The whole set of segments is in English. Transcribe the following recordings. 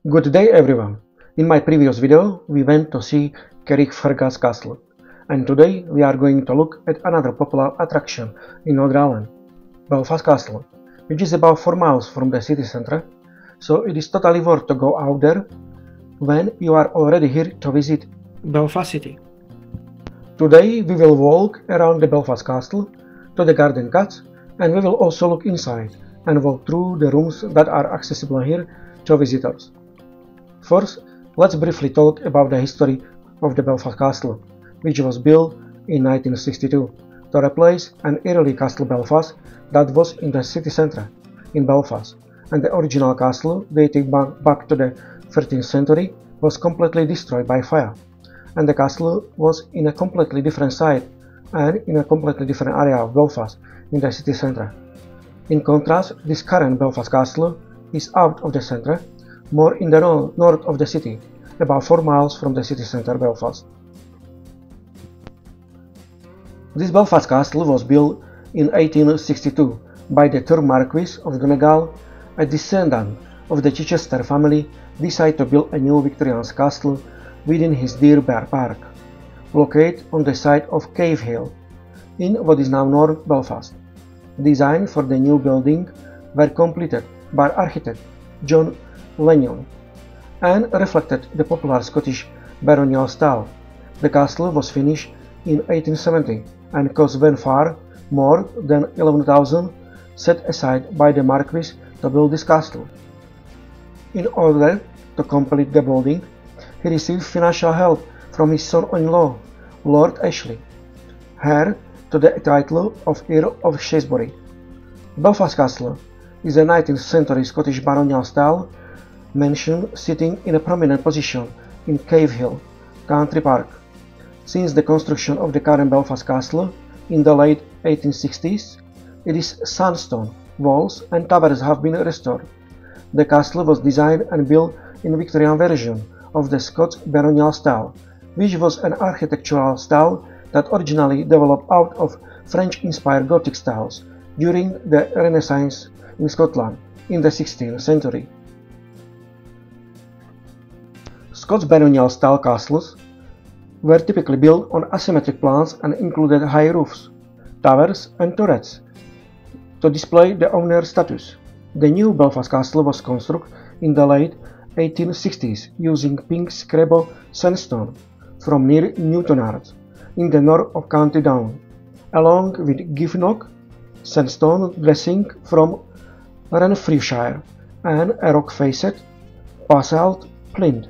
Good day everyone! In my previous video we went to see Carrickfergus Castle, and today we are going to look at another popular attraction in Northern Ireland, Belfast Castle, which is about 4 miles from the city centre, so it is totally worth to go out there when you are already here to visit Belfast city. Today we will walk around the Belfast Castle to the garden cuts, and we will also look inside and walk through the rooms that are accessible here to visitors. First, let's briefly talk about the history of the Belfast Castle, which was built in 1962 to replace an early Castle Belfast that was in the city centre in Belfast, and the original castle, dating back to the 13th century, was completely destroyed by fire, and the castle was in a completely different site and in a completely different area of Belfast in the city centre. In contrast, this current Belfast Castle is out of the centre, more in the north of the city, about 4 miles from the city centre Belfast. This Belfast Castle was built in 1862 by the third Marquis of Donegal, a descendant of the Chichester family, decided to build a new Victorian castle within his Deer Bear Park, located on the site of Cave Hill, in what is now North Belfast. Design for the new building were completed by architect John Lennon and reflected the popular Scottish baronial style. The castle was finished in 1870 and cost then far more than 11,000 set aside by the Marquis to build this castle. In order to complete the building, he received financial help from his son-in-law, Lord Ashley, heir to the title of Earl of Shaftesbury. Belfast Castle is a 19th century Scottish baronial style mansion sitting in a prominent position in Cave Hill Country Park. Since the construction of the current Belfast Castle in the late 1860s, its sandstone walls and towers have been restored. The castle was designed and built in Victorian version of the Scots baronial style, which was an architectural style that originally developed out of French-inspired Gothic styles during the Renaissance in Scotland in the 16th century. Scots baronial style castles were typically built on asymmetric plans and included high roofs, towers and turrets to display the owner's status. The new Belfast Castle was constructed in the late 1860s using pink scrabo sandstone from near Newtonards in the north of County Down, along with Giffnock sandstone dressing from Renfrewshire and a rock-faced basalt plinth.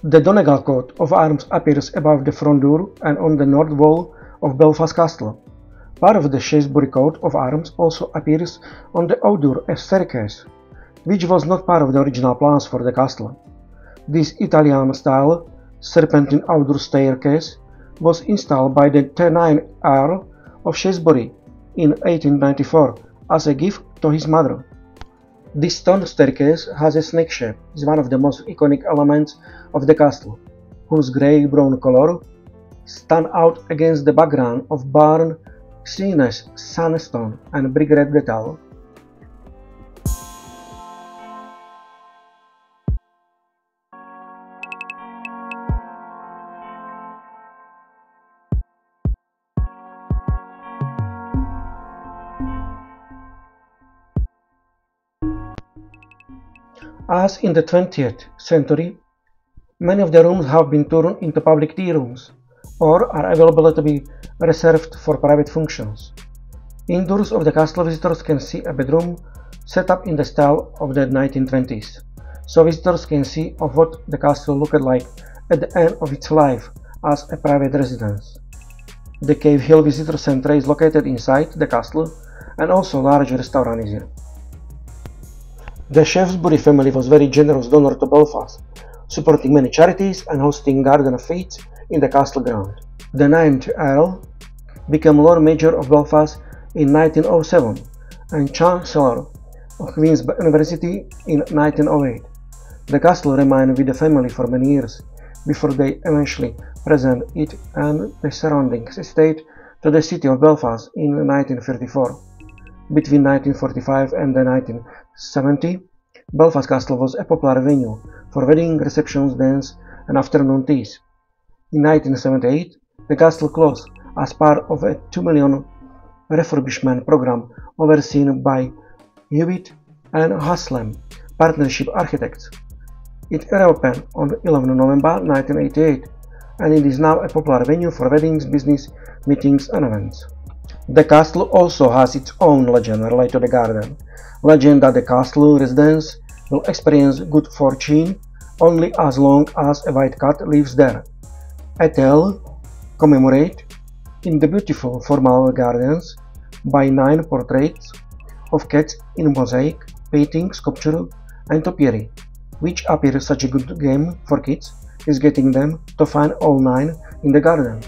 The Donegal coat of arms appears above the front door and on the north wall of Belfast Castle. Part of the Shaftesbury coat of arms also appears on the outdoor staircase, which was not part of the original plans for the castle. This Italian-style serpentine outdoor staircase was installed by the 9th Earl of Shaftesbury in 1894 as a gift to his mother. This stone staircase has a snake shape, is one of the most iconic elements of the castle, whose grey-brown color stands out against the background of burnt seamless sandstone and brick red detail. As in the 20th century, many of the rooms have been turned into public tea rooms or are available to be reserved for private functions. Indoors of the castle, visitors can see a bedroom set up in the style of the 1920s, so visitors can see of what the castle looked like at the end of its life as a private residence. The Cave Hill Visitor Centre is located inside the castle, and also a large restaurant is here. The Shaftesbury family was very generous donor to Belfast, supporting many charities and hosting garden fetes in the castle ground. The 9th Earl became Lord Mayor of Belfast in 1907 and Chancellor of Queen's University in 1908. The castle remained with the family for many years before they eventually presented it and the surrounding estate to the city of Belfast in 1934. Between 1945 and 1970, Belfast Castle was a popular venue for wedding receptions, dance, and afternoon teas. In 1978, the castle closed as part of a $2 million refurbishment program overseen by Hewitt and Haslam Partnership Architects. It reopened on 11 November 1988, and it is now a popular venue for weddings, business meetings, and events. The castle also has its own legend related to the garden. Legend that the castle residents will experience good fortune only as long as a white cat lives there. A tale commemorated in the beautiful formal gardens by 9 portraits of cats in mosaic, painting, sculpture, and topiary, which appears such a good game for kids is getting them to find all 9 in the garden.